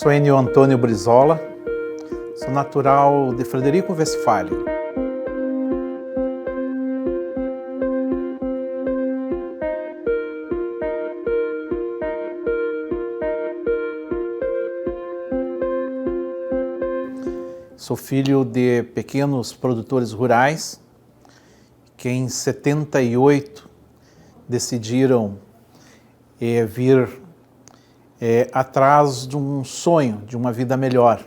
Sou Ennio Antônio Brizola, sou natural de Frederico Westphalen. Sou filho de pequenos produtores rurais que em 78 decidiram vir atrás de um sonho, de uma vida melhor,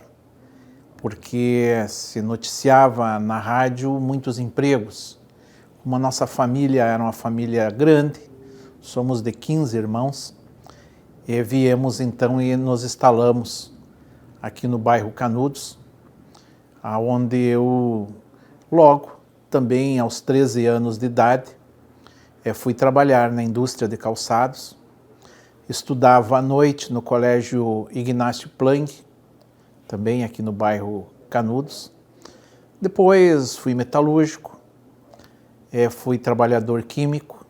porque se noticiava na rádio muitos empregos. Como a nossa família era uma família grande, somos de 15 irmãos, viemos então e nos instalamos aqui no bairro Canudos, onde eu logo, também aos 13 anos de idade, fui trabalhar na indústria de calçados. Estudava à noite no colégio Ignácio Planck, também aqui no bairro Canudos. Depois fui metalúrgico, fui trabalhador químico.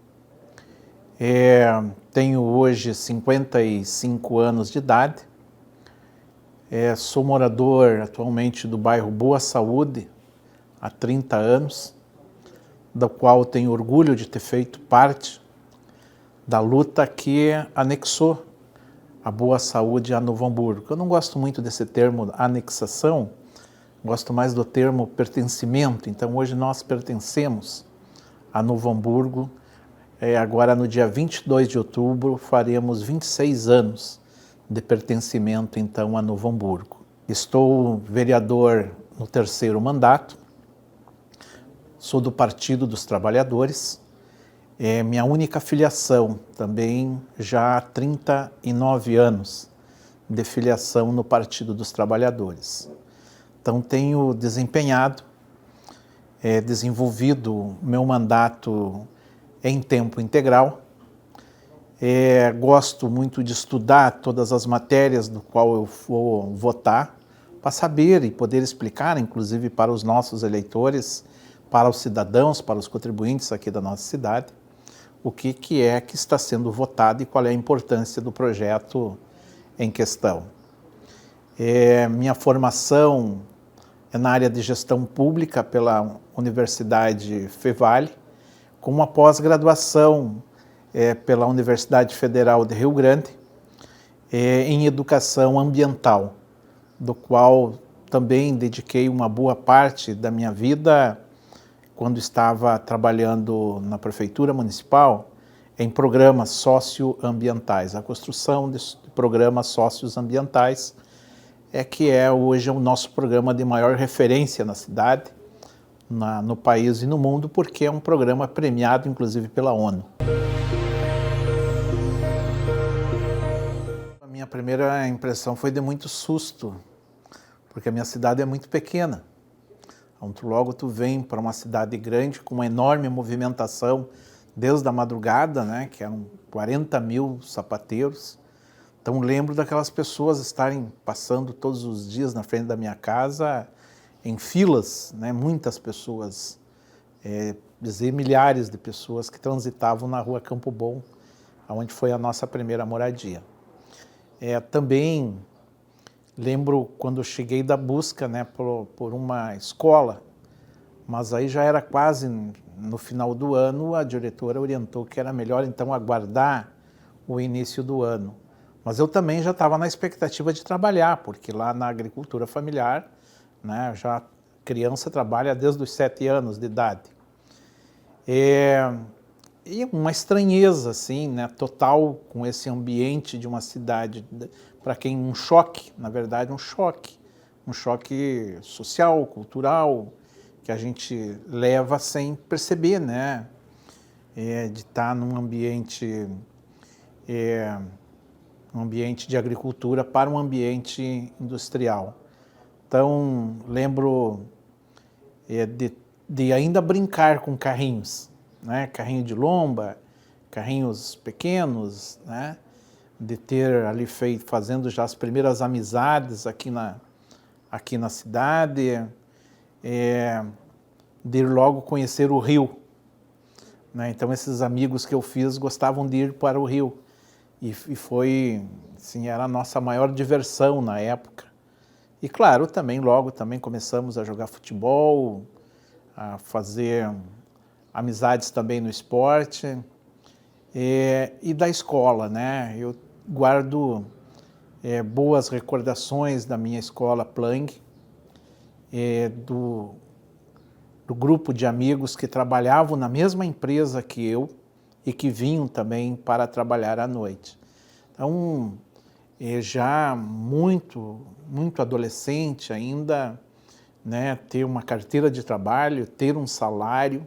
Tenho hoje 55 anos de idade. Sou morador atualmente do bairro Boa Saúde há 30 anos, do qual tenho orgulho de ter feito parte da luta que anexou a Boa Saúde a Novo Hamburgo. Eu não gosto muito desse termo anexação, gosto mais do termo pertencimento. Então hoje nós pertencemos a Novo Hamburgo. Agora no dia 22 de outubro faremos 26 anos de pertencimento então a Novo Hamburgo. Estou vereador no 3º mandato, sou do Partido dos Trabalhadores. Minha única filiação, também já há 39 anos de filiação no Partido dos Trabalhadores. Então tenho desempenhado, desenvolvido meu mandato em tempo integral. Gosto muito de estudar todas as matérias do qual eu vou votar, para saber e poder explicar, inclusive para os nossos eleitores, para os cidadãos, para os contribuintes aqui da nossa cidade, o que é que está sendo votado e qual é a importância do projeto em questão. Minha formação é na área de gestão pública pela Universidade Fevale, com uma pós-graduação pela Universidade Federal de Rio Grande, em educação ambiental, do qual também dediquei uma boa parte da minha vida quando estava trabalhando na Prefeitura Municipal em programas socioambientais. A construção de programas socioambientais que é hoje o nosso programa de maior referência na cidade, no país e no mundo, porque é um programa premiado inclusive pela ONU. A minha primeira impressão foi de muito susto, porque a minha cidade é muito pequena. Logo tu vem para uma cidade grande com uma enorme movimentação desde a madrugada, né, que eram 40 mil sapateiros. Então lembro daquelas pessoas estarem passando todos os dias na frente da minha casa em filas, né, muitas pessoas, dizer milhares de pessoas que transitavam na rua Campo Bom, onde foi a nossa primeira moradia. Também lembro quando eu cheguei da busca, né, por uma escola, mas aí já era quase no final do ano, a diretora orientou que era melhor então aguardar o início do ano. Mas eu também já estava na expectativa de trabalhar, porque lá na agricultura familiar, né, já criança trabalha desde os 7 anos de idade. E uma estranheza, assim, né, total com esse ambiente de uma cidade, para quem um choque, na verdade um choque social, cultural, que a gente leva sem perceber, né, de estar num ambiente de agricultura para um ambiente industrial. Então lembro de ainda brincar com carrinhos, né, carrinho de lomba, carrinhos pequenos, né, de ter ali fazendo já as primeiras amizades aqui na cidade, de ir logo conhecer o rio, né? Então esses amigos que eu fiz gostavam de ir para o rio. e foi, assim, era a nossa maior diversão na época. E claro, também logo também começamos a jogar futebol, a fazer amizades também no esporte e da escola, né? Eu guardo boas recordações da minha escola Plang, do grupo de amigos que trabalhavam na mesma empresa que eu e que vinham também para trabalhar à noite. Então, já muito adolescente ainda, né, ter uma carteira de trabalho, ter um salário,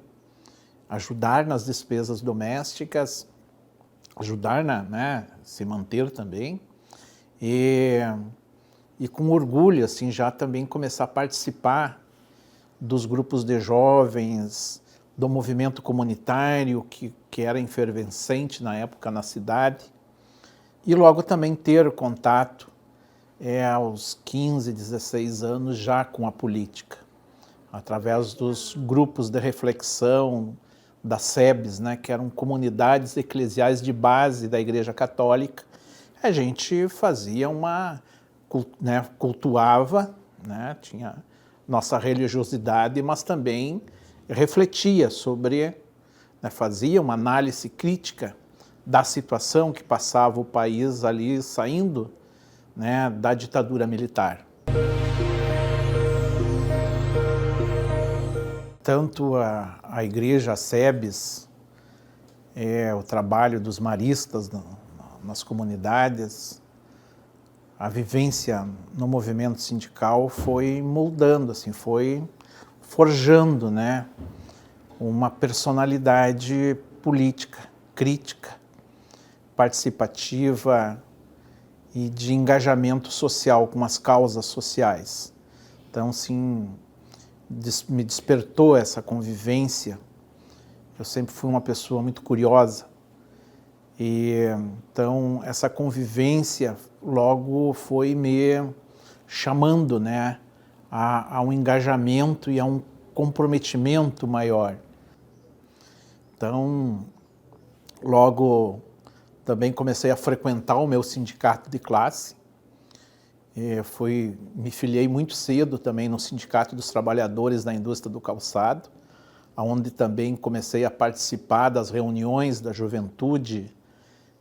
ajudar nas despesas domésticas, ajudar né, se manter também, e com orgulho, assim, já também começar a participar dos grupos de jovens, do movimento comunitário que era efervescente na época na cidade, e logo também ter contato aos 15, 16 anos já com a política, através dos grupos de reflexão, das SEBs, né, que eram comunidades eclesiais de base da Igreja Católica. A gente fazia cultuava, né, tinha nossa religiosidade, mas também refletia sobre, né, fazia uma análise crítica da situação que passava o país ali saindo, né, da ditadura militar. Tanto a igreja, a SEBs, o trabalho dos maristas nas comunidades, a vivência no movimento sindical foi moldando, assim, foi forjando, né, uma personalidade política, crítica, participativa e de engajamento social com as causas sociais. Então, sim, me despertou essa convivência. Eu sempre fui uma pessoa muito curiosa. E então essa convivência logo foi me chamando, né, a um engajamento e a um comprometimento maior. Então, logo também comecei a frequentar o meu sindicato de classe. Me filiei muito cedo também no Sindicato dos Trabalhadores da Indústria do Calçado, onde também comecei a participar das reuniões da juventude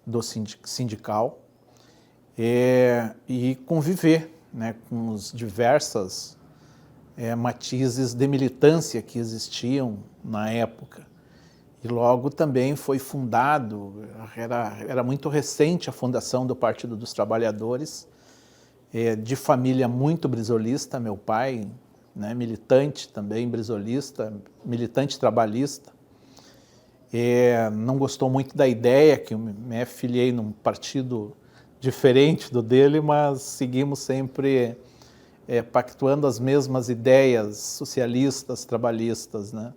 do sindical e conviver, né, com os diversas matizes de militância que existiam na época. E logo também foi fundado, era muito recente a fundação do Partido dos Trabalhadores, de família muito brisolista, meu pai, né, militante também brisolista, militante trabalhista. Não gostou muito da ideia, que eu me filiei num partido diferente do dele, mas seguimos sempre pactuando as mesmas ideias socialistas, trabalhistas, né?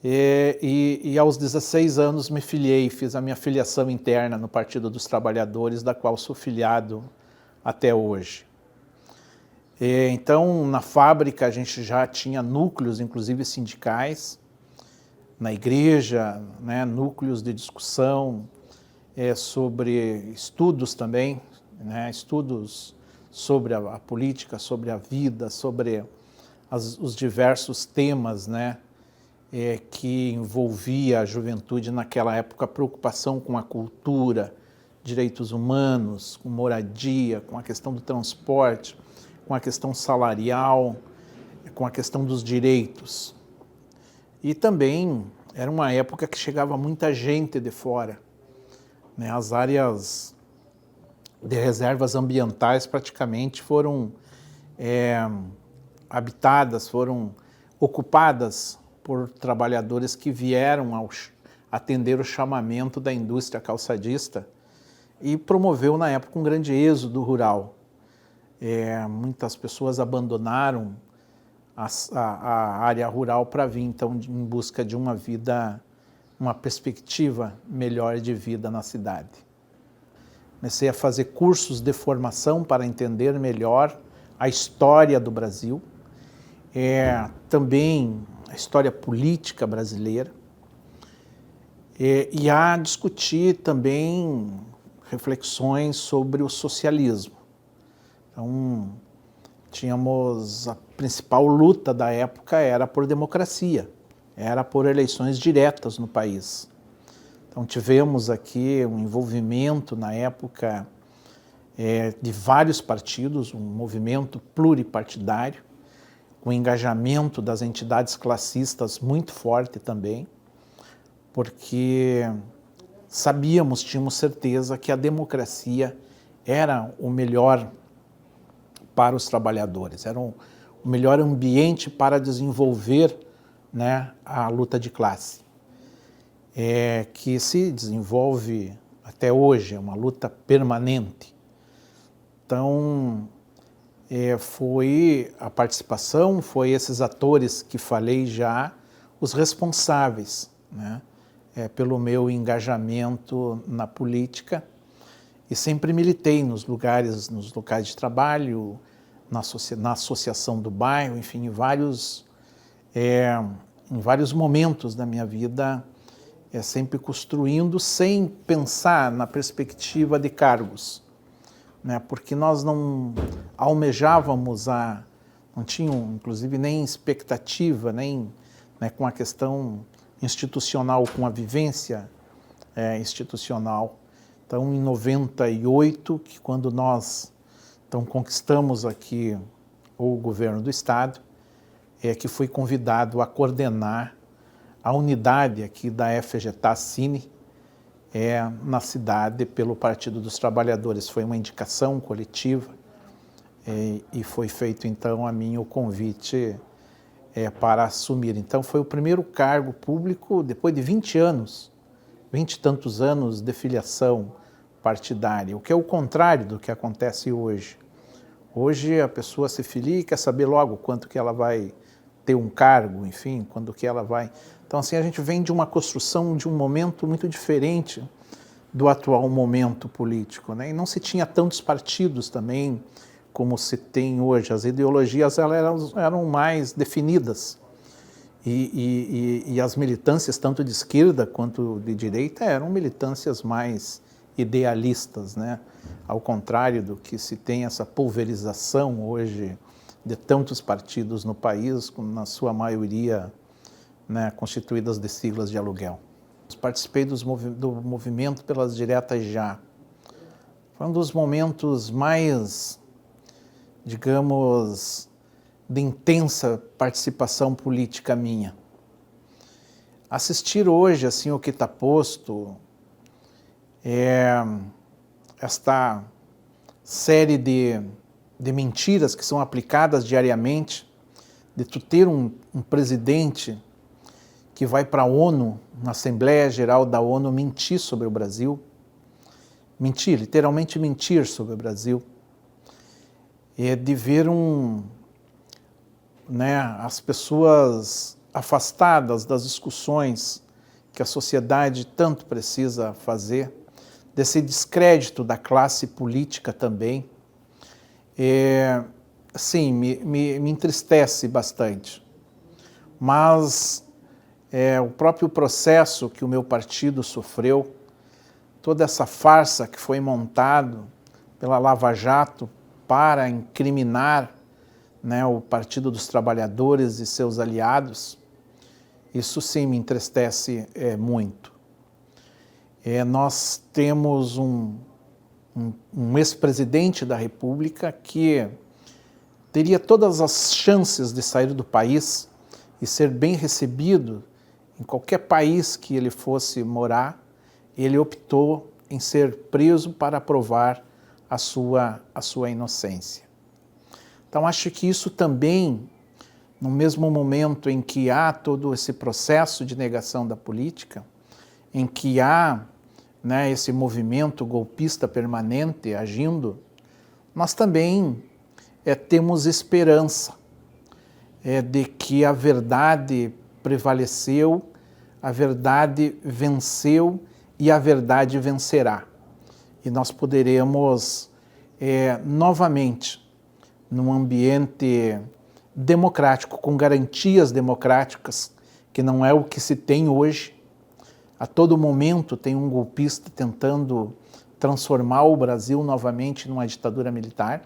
E aos 16 anos me filiei, fiz a minha filiação interna no Partido dos Trabalhadores, da qual sou filiado até hoje. Então, na fábrica, a gente já tinha núcleos, inclusive sindicais, na igreja, né, núcleos de discussão sobre estudos também, né, estudos sobre a política, sobre a vida, sobre os diversos temas, né, que envolvia a juventude naquela época, preocupação com a cultura, direitos humanos, com moradia, com a questão do transporte, com a questão salarial, com a questão dos direitos. E também era uma época que chegava muita gente de fora, né? As áreas de reservas ambientais praticamente foram habitadas, foram ocupadas por trabalhadores que vieram atender o chamamento da indústria calçadista e promoveu na época um grande êxodo rural. Muitas pessoas abandonaram a área rural para vir, então, em busca de uma vida, uma perspectiva melhor de vida na cidade. Comecei a fazer cursos de formação para entender melhor a história do Brasil, também a história política brasileira, E a discutir também reflexões sobre o socialismo. Então, tínhamos a principal luta da época era por democracia, era por eleições diretas no país. Então, tivemos aqui um envolvimento na época de vários partidos, um movimento pluripartidário, com engajamento das entidades classistas muito forte também, porque sabíamos, tínhamos certeza que a democracia era o melhor para os trabalhadores, era o melhor ambiente para desenvolver, né, a luta de classe, que se desenvolve até hoje, é uma luta permanente. Então, foi a participação, foi esses atores que falei já, os responsáveis, né, pelo meu engajamento na política, e sempre militei nos locais de trabalho, na associação do bairro, enfim, em vários momentos da minha vida, sempre construindo sem pensar na perspectiva de cargos, né, porque nós não almejávamos não tinham inclusive nem expectativa, nem, né, com a questão institucional, com a vivência institucional. Então, em 98, que quando nós conquistamos aqui o governo do Estado, que fui convidado a coordenar a unidade aqui da FGTA-Cine na cidade pelo Partido dos Trabalhadores. Foi uma indicação coletiva e foi feito então a mim o convite para assumir. Então foi o primeiro cargo público depois de 20 anos, 20 e tantos anos de filiação partidária, o que é o contrário do que acontece hoje. Hoje a pessoa se filia e quer saber logo quanto que ela vai ter um cargo, enfim, quando que ela vai... Então assim, a gente vem de uma construção de um momento muito diferente do atual momento político, né? E não se tinha tantos partidos também como se tem hoje. As ideologias eram mais definidas e as militâncias, tanto de esquerda quanto de direita, eram militâncias mais idealistas, né? Ao contrário do que se tem essa pulverização hoje de tantos partidos no país, na sua maioria, né, constituídas de siglas de aluguel. Participei do movimento pelas diretas já. Foi um dos momentos mais, digamos, de intensa participação política minha. Assistir hoje, assim, o que está posto, esta série de mentiras que são aplicadas diariamente, de tu ter um presidente que vai para a ONU, na Assembleia Geral da ONU, mentir sobre o Brasil, mentir, literalmente mentir sobre o Brasil, de ver as pessoas afastadas das discussões que a sociedade tanto precisa fazer, desse descrédito da classe política também, sim, me entristece bastante. Mas o próprio processo que o meu partido sofreu, toda essa farsa que foi montado pela Lava Jato para incriminar, né, o Partido dos Trabalhadores e seus aliados, isso sim me entristece muito. Nós temos um ex-presidente da República que teria todas as chances de sair do país e ser bem recebido em qualquer país que ele fosse morar. Ele optou em ser preso para provar a sua inocência. Então, acho que isso também, no mesmo momento em que há todo esse processo de negação da política, em que há, né, esse movimento golpista permanente agindo, nós também temos esperança de que a verdade prevaleceu, a verdade venceu e a verdade vencerá. E nós poderemos novamente, num ambiente democrático, com garantias democráticas, que não é o que se tem hoje, A todo momento tem um golpista tentando transformar o Brasil novamente numa ditadura militar,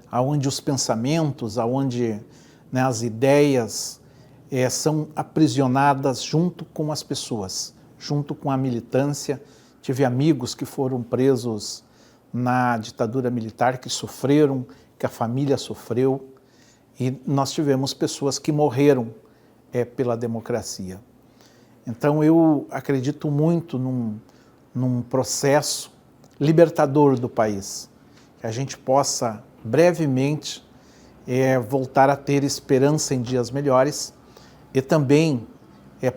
aonde os pensamentos, aonde, né, as ideias são aprisionadas junto com as pessoas, junto com a militância. Tive amigos que foram presos na ditadura militar, que sofreram, que a família sofreu, e nós tivemos pessoas que morreram pela democracia. Então eu acredito muito num processo libertador do país, que a gente possa brevemente voltar a ter esperança em dias melhores e também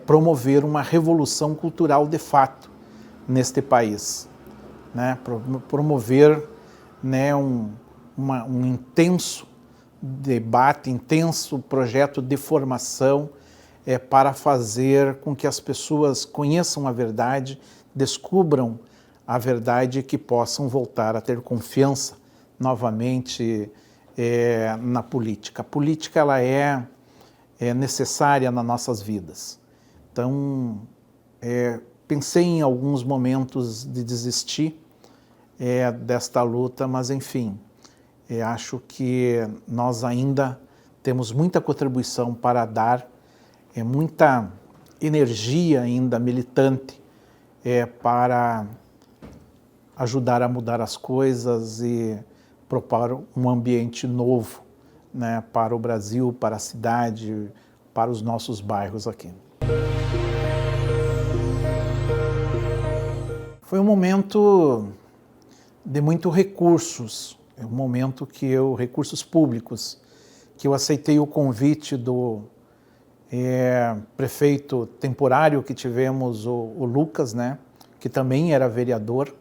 promover uma revolução cultural de fato neste país, né? Promover, né, um intenso debate, intenso projeto de formação para fazer com que as pessoas conheçam a verdade, descubram a verdade e que possam voltar a ter confiança novamente na política. A política ela é necessária nas nossas vidas. Então, pensei em alguns momentos de desistir desta luta, mas enfim, acho que nós ainda temos muita contribuição para dar, muita energia ainda militante para ajudar a mudar as coisas e propor um ambiente novo, né, para o Brasil, para a cidade, para os nossos bairros aqui. Foi um momento de muitos recursos, um momento recursos públicos, que eu aceitei o convite do prefeito temporário que tivemos, o Lucas, né, que também era vereador,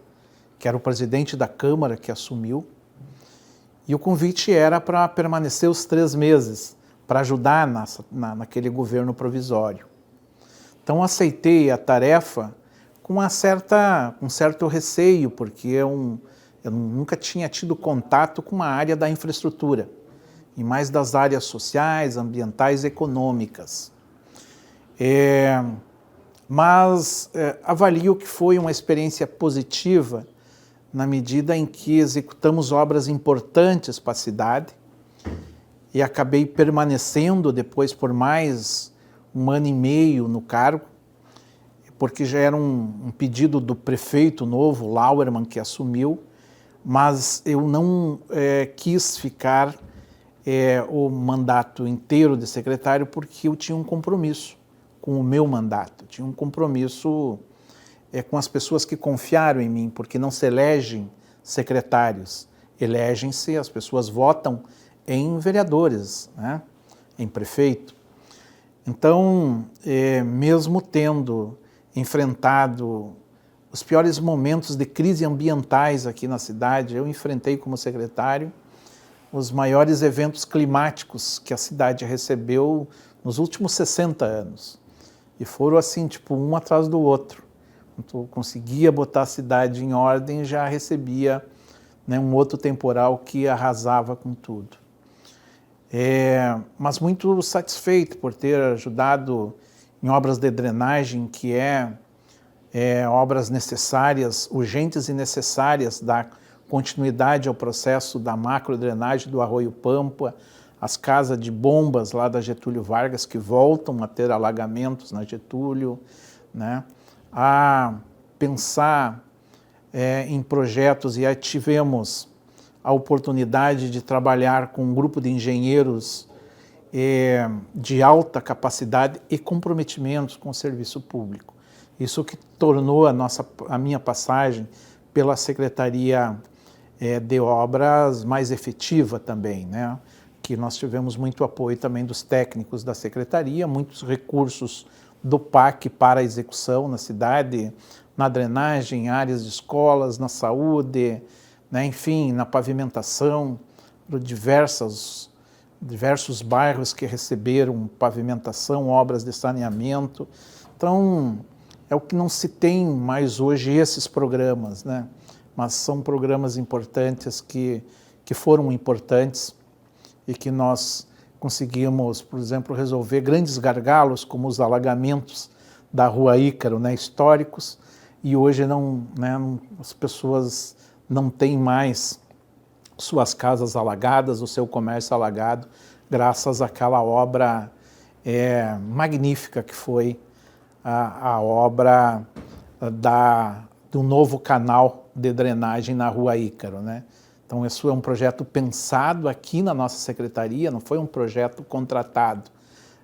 que era o presidente da Câmara que assumiu, e o convite era para permanecer os 3 meses, para ajudar naquele governo provisório. Então aceitei a tarefa com um certo receio, porque eu nunca tinha tido contato com a área da infraestrutura, e mais das áreas sociais, ambientais e econômicas. Mas avalio que foi uma experiência positiva na medida em que executamos obras importantes para a cidade e acabei permanecendo depois por mais 1 ano e meio no cargo, porque já era um pedido do prefeito novo, Lauermann, que assumiu, mas eu não quis ficar o mandato inteiro de secretário porque eu tinha um compromisso com o meu mandato, tinha um compromisso com as pessoas que confiaram em mim, porque não se elegem secretários, elegem-se, as pessoas votam em vereadores, né, em prefeito. Então, mesmo tendo enfrentado os piores momentos de crise ambientais aqui na cidade, eu enfrentei como secretário os maiores eventos climáticos que a cidade recebeu nos últimos 60 anos. E foram assim, tipo, um atrás do outro. Então, conseguia botar a cidade em ordem e já recebia, né, um outro temporal que arrasava com tudo. Mas muito satisfeito por ter ajudado em obras de drenagem, que obras necessárias, urgentes e necessárias, dar continuidade ao processo da macrodrenagem do Arroio Pampa, as casas de bombas lá da Getúlio Vargas, que voltam a ter alagamentos na Getúlio, né? A pensar em projetos, e aí tivemos a oportunidade de trabalhar com um grupo de engenheiros de alta capacidade e comprometimentos com o serviço público. Isso que tornou a minha passagem pela Secretaria de Obras mais efetiva também, né? Que nós tivemos muito apoio também dos técnicos da Secretaria, muitos recursos do PAC para a execução na cidade, na drenagem, áreas de escolas, na saúde, né, enfim, na pavimentação, por diversos bairros que receberam pavimentação, obras de saneamento. Então, é o que não se tem mais hoje esses programas, né? Mas são programas importantes que foram importantes e que nós conseguimos, por exemplo, resolver grandes gargalos como os alagamentos da Rua Ícaro, né, históricos, e hoje as pessoas não têm mais suas casas alagadas, o seu comércio alagado, graças àquela obra magnífica que foi a obra do novo canal de drenagem na Rua Ícaro, né? Então, isso é um projeto pensado aqui na nossa secretaria, não foi um projeto contratado,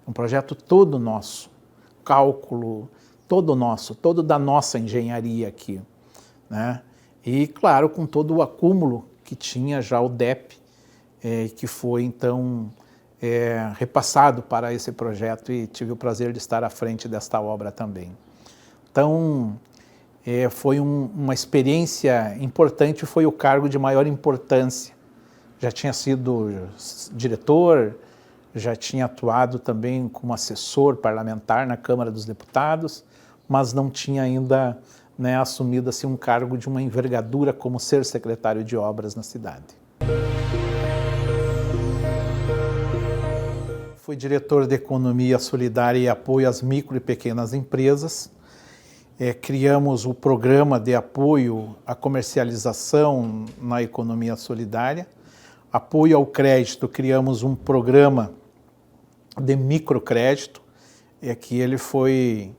é um projeto todo nosso, cálculo todo nosso, todo da nossa engenharia aqui, né? E, claro, com todo o acúmulo que tinha já o DEP, que foi, então, repassado para esse projeto e tive o prazer de estar à frente desta obra também. Então, foi uma experiência importante, foi o cargo de maior importância. Já tinha sido diretor, já tinha atuado também como assessor parlamentar na Câmara dos Deputados, mas não tinha ainda assumido assim, um cargo de uma envergadura como ser secretário de obras na cidade. Fui diretor de Economia Solidária e Apoio às Micro e Pequenas Empresas. Criamos o programa de apoio à comercialização na economia solidária. Apoio ao crédito, criamos um programa de microcrédito, que ele foi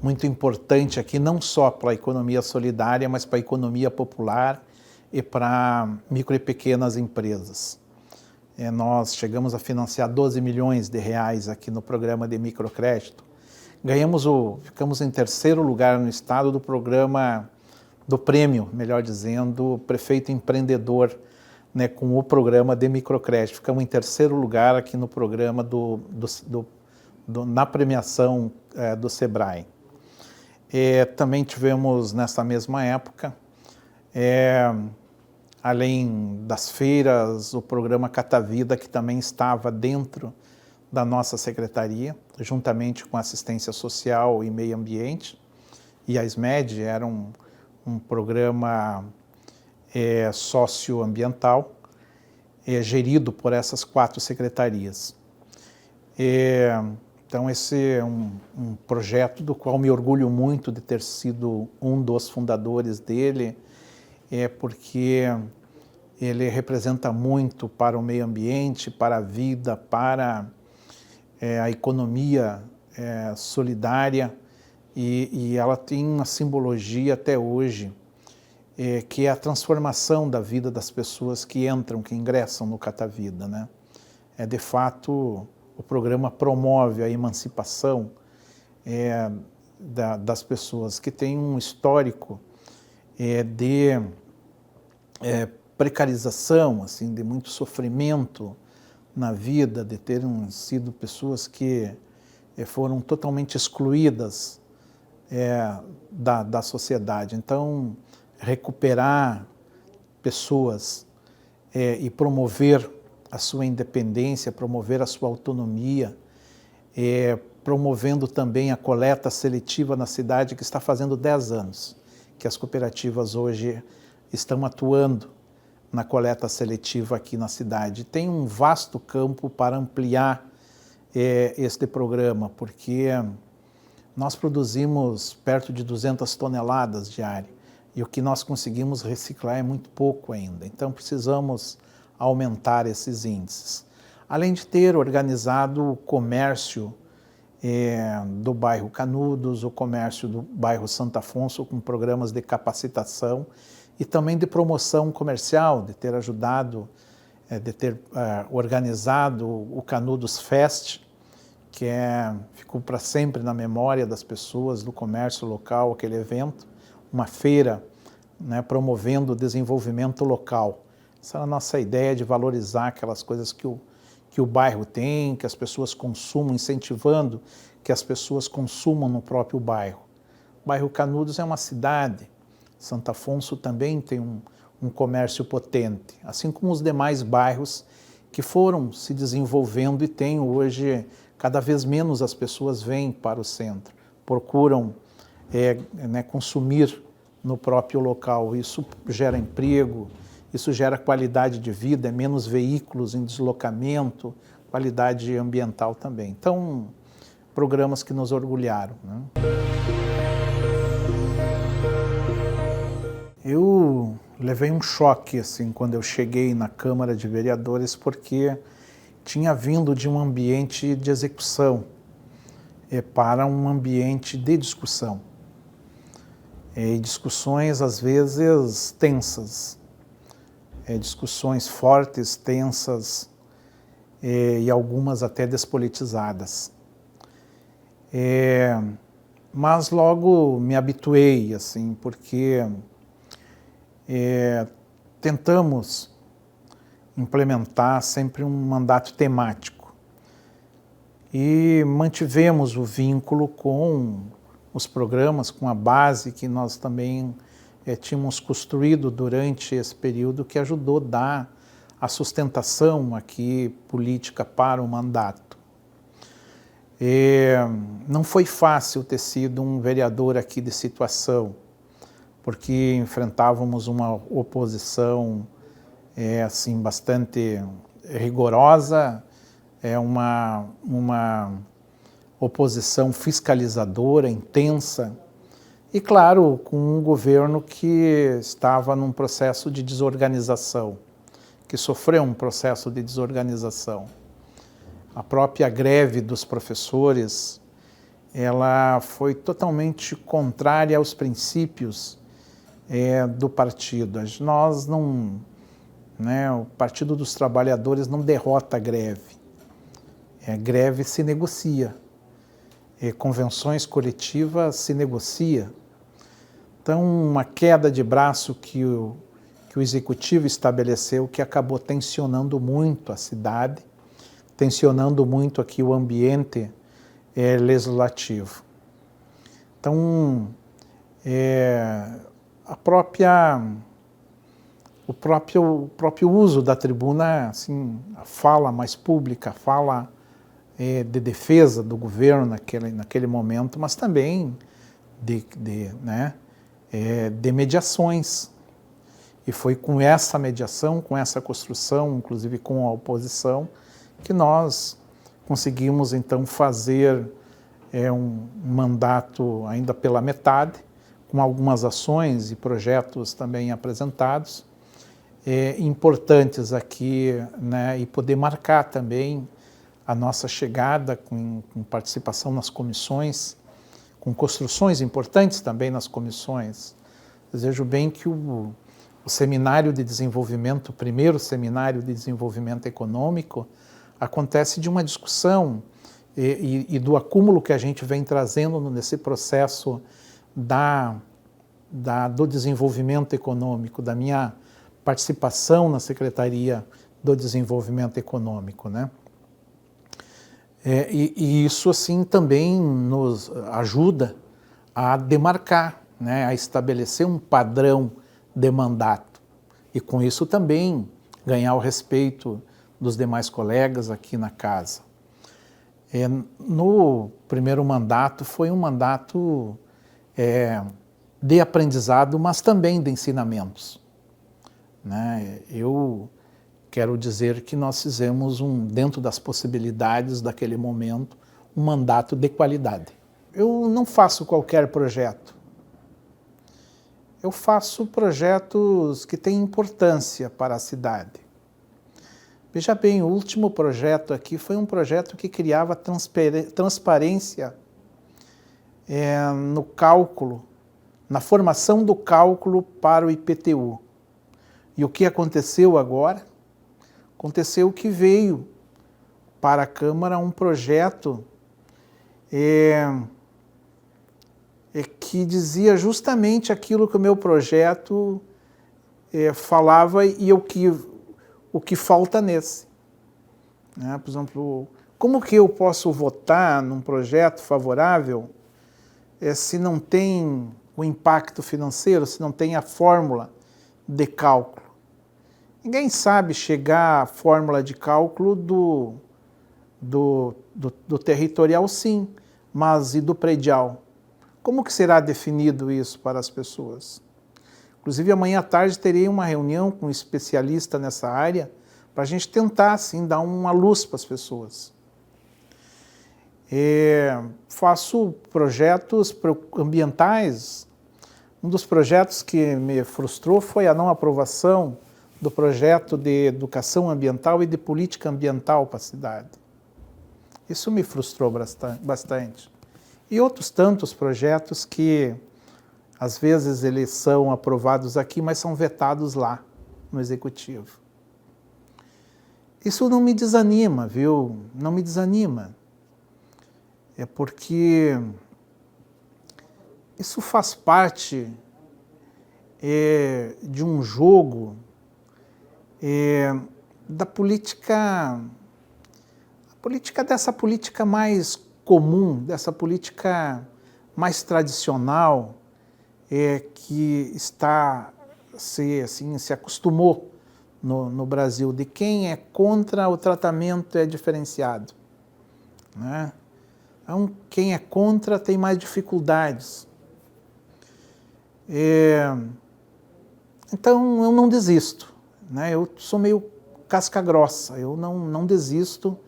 muito importante aqui, não só para a economia solidária, mas para a economia popular e para micro e pequenas empresas. Nós chegamos a financiar 12 milhões de reais aqui no programa de microcrédito. Ficamos em terceiro lugar no estado do programa, do prêmio, melhor dizendo, Prefeito Empreendedor, com o programa de microcrédito. Ficamos em terceiro lugar aqui no programa na premiação do Sebrae. Também tivemos, nessa mesma época, além das feiras, o programa Catavida, que também estava dentro da nossa secretaria, juntamente com Assistência Social e Meio Ambiente, e a SMED era um programa socioambiental, gerido por essas 4 secretarias. Então, esse é um projeto do qual me orgulho muito de ter sido um dos fundadores dele, porque ele representa muito para o meio ambiente, para a vida, para a economia solidária, e ela tem uma simbologia até hoje, que é a transformação da vida das pessoas que ingressam no Catavida, né? De fato, o programa promove a emancipação das pessoas que têm um histórico de precarização, assim, de muito sofrimento na vida, de terem sido pessoas que foram totalmente excluídas da sociedade. Então, recuperar pessoas e promover a sua independência, promover a sua autonomia, promovendo também a coleta seletiva na cidade, que está fazendo 10 anos, que as cooperativas hoje estão atuando na coleta seletiva aqui na cidade. Tem um vasto campo para ampliar este programa, porque nós produzimos perto de 200 toneladas diárias, e o que nós conseguimos reciclar é muito pouco ainda. Então, precisamos aumentar esses índices. Além de ter organizado o comércio do bairro Canudos, o comércio do bairro Santo Afonso, com programas de capacitação e também de promoção comercial, de ter ajudado, de ter organizado o Canudos Fest, que ficou para sempre na memória das pessoas do comércio local, aquele evento, uma feira, promovendo o desenvolvimento local. Essa é a nossa ideia de valorizar aquelas coisas que o bairro tem, que as pessoas consumam, incentivando que as pessoas consumam no próprio bairro. O bairro Canudos é uma cidade, Santo Afonso também tem um comércio potente, assim como os demais bairros que foram se desenvolvendo e tem hoje, cada vez menos as pessoas vêm para o centro, procuram consumir no próprio local. Isso gera emprego, isso gera qualidade de vida, menos veículos em deslocamento, qualidade ambiental também. Então, programas que nos orgulharam, né? Eu levei um choque assim, quando eu cheguei na Câmara de Vereadores, porque tinha vindo de um ambiente de execução para um ambiente de discussão. E discussões, às vezes, tensas. Discussões fortes, tensas, e algumas até despolitizadas. Mas logo me habituei, assim, porque tentamos implementar sempre um mandato temático e mantivemos o vínculo com os programas, com a base que nós também tínhamos construído durante esse período, que ajudou a dar a sustentação aqui política para o mandato. Não foi fácil ter sido um vereador aqui de situação, porque enfrentávamos uma oposição assim, bastante rigorosa, uma oposição fiscalizadora, intensa, e claro, com um governo que estava num processo de desorganização, que sofreu um processo de desorganização. A própria greve dos professores, ela foi totalmente contrária aos princípios do partido. Nós não, o Partido dos Trabalhadores não derrota a greve. A greve se negocia. Convenções coletivas se negocia. Então, uma queda de braço que o Executivo estabeleceu, que acabou tensionando muito a cidade, tensionando muito aqui o ambiente legislativo. Então, o próprio uso da tribuna, assim, a fala mais pública, a fala de defesa do governo naquele momento, mas também de mediações. E foi com essa mediação, com essa construção, inclusive com a oposição, que nós conseguimos então fazer um mandato ainda pela metade, com algumas ações e projetos também apresentados, importantes aqui, e poder marcar também a nossa chegada com participação nas comissões, com construções importantes também nas comissões. Desejo bem que o seminário de desenvolvimento, o primeiro seminário de desenvolvimento econômico, acontece de uma discussão e do acúmulo que a gente vem trazendo nesse processo do desenvolvimento econômico, da minha participação na Secretaria do Desenvolvimento Econômico, né? E isso, assim, também nos ajuda a demarcar, a estabelecer um padrão de mandato. E com isso também ganhar o respeito dos demais colegas aqui na casa. No primeiro mandato foi um mandato de aprendizado, mas também de ensinamentos. Eu quero dizer que nós fizemos, dentro das possibilidades daquele momento, um mandato de qualidade. Eu não faço qualquer projeto. Eu faço projetos que têm importância para a cidade. Veja bem, o último projeto aqui foi um projeto que criava transparência no cálculo, na formação do cálculo para o IPTU. E o que aconteceu agora? Aconteceu que veio para a Câmara um projeto que dizia justamente aquilo que o meu projeto falava e o que falta nesse. Por exemplo, como que eu posso votar num projeto favorável se não tem o impacto financeiro, se não tem a fórmula de cálculo? Ninguém sabe chegar à fórmula de cálculo do territorial, sim, mas e do predial? Como que será definido isso para as pessoas? Inclusive, amanhã à tarde terei uma reunião com um especialista nessa área para a gente tentar, assim, dar uma luz para as pessoas. Faço projetos ambientais. Um dos projetos que me frustrou foi a não aprovação do projeto de educação ambiental e de política ambiental para a cidade. Isso me frustrou bastante. E outros tantos projetos que, às vezes, eles são aprovados aqui, mas são vetados lá, no Executivo. Isso não me desanima, viu? Não me desanima. É porque isso faz parte de um jogo da política, dessa política mais comum, dessa política mais tradicional, que se acostumou no Brasil, de quem é contra o tratamento é diferenciado, né? Então, quem é contra tem mais dificuldades. Então, eu não desisto, né? Eu sou meio casca grossa, eu não desisto,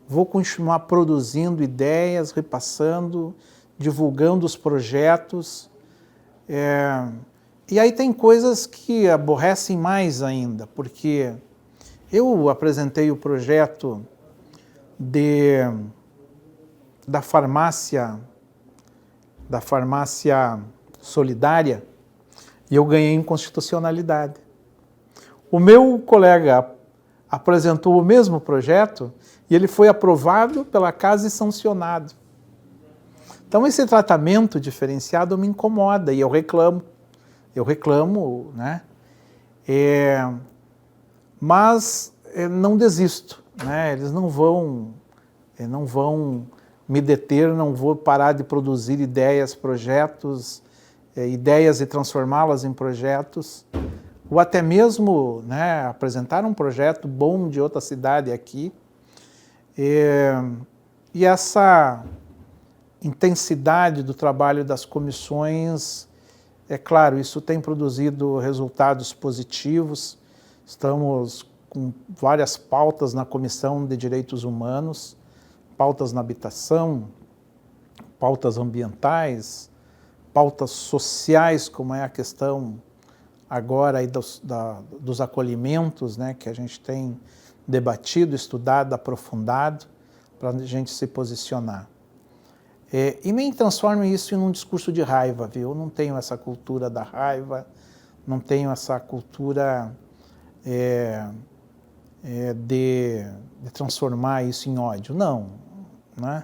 vou continuar produzindo ideias, repassando, divulgando os projetos. E aí tem coisas que aborrecem mais ainda, porque eu apresentei o projeto da farmácia solidária e eu ganhei inconstitucionalidade. O meu colega apresentou o mesmo projeto e ele foi aprovado pela casa e sancionado. Então esse tratamento diferenciado me incomoda e eu reclamo, né? Mas não desisto, né? Eles não vão me deter, não vou parar de produzir ideias, projetos, ideias e transformá-las em projetos, ou até mesmo, né, apresentar um projeto bom de outra cidade aqui. E essa intensidade do trabalho das comissões, é claro, isso tem produzido resultados positivos. Estamos com várias pautas na Comissão de Direitos Humanos, pautas na habitação, pautas ambientais, pautas sociais, como é a questão agora aí dos acolhimentos, né, que a gente tem debatido, estudado, aprofundado, para a gente se posicionar. E nem transformo isso em um discurso de raiva, viu? Eu não tenho essa cultura da raiva, não tenho essa cultura de transformar isso em ódio, não, né?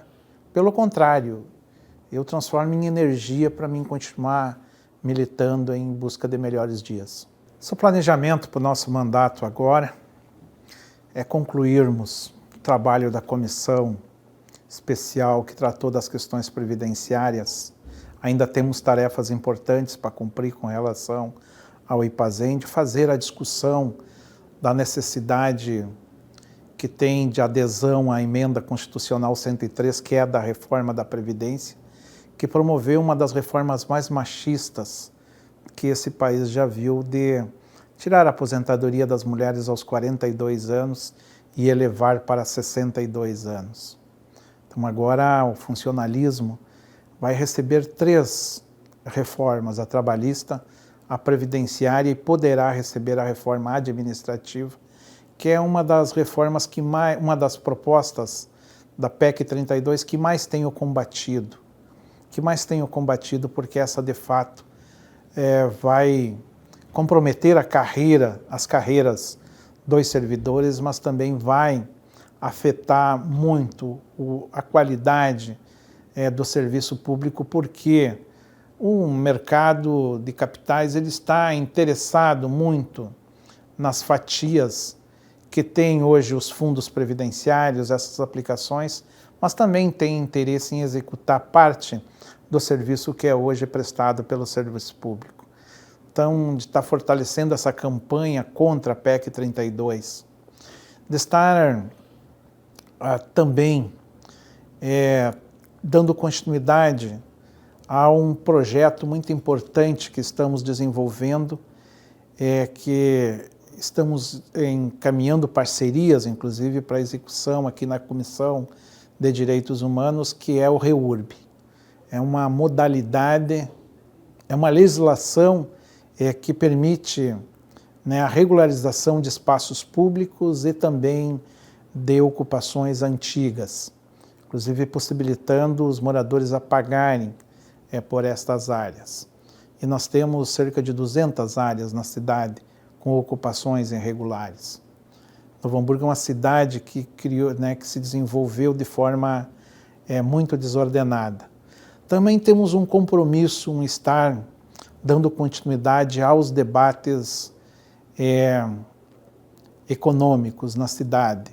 Pelo contrário, eu transformo em energia para mim continuar militando em busca de melhores dias. O planejamento para o nosso mandato agora é concluirmos o trabalho da comissão especial que tratou das questões previdenciárias. Ainda temos tarefas importantes para cumprir com relação ao IPASEM, de fazer a discussão da necessidade que tem de adesão à emenda constitucional 103, que é da reforma da Previdência, que promoveu uma das reformas mais machistas que esse país já viu, de tirar a aposentadoria das mulheres aos 42 anos e elevar para 62 anos. Então agora o funcionalismo vai receber 3 reformas, a trabalhista, a previdenciária, e poderá receber a reforma administrativa, que é uma das reformas uma das propostas da PEC 32 que mais tenho combatido. Porque essa, de fato, vai comprometer as carreiras dos servidores, mas também vai afetar muito a qualidade do serviço público, porque o mercado de capitais ele está interessado muito nas fatias que tem hoje os fundos previdenciários, essas aplicações, mas também tem interesse em executar parte do serviço que é hoje prestado pelo serviço público. Então, de estar fortalecendo essa campanha contra a PEC 32, de estar também dando continuidade a um projeto muito importante que estamos desenvolvendo, que estamos encaminhando parcerias, inclusive, para execução aqui na Comissão de Direitos Humanos, que é o REURB. É uma modalidade, é uma legislação que permite, né, a regularização de espaços públicos e também de ocupações antigas, inclusive possibilitando os moradores a pagarem por estas áreas. E nós temos cerca de 200 áreas na cidade com ocupações irregulares. Novo Hamburgo é uma cidade que criou, né, que se desenvolveu de forma muito desordenada. Também temos um compromisso, um estar dando continuidade aos debates econômicos na cidade.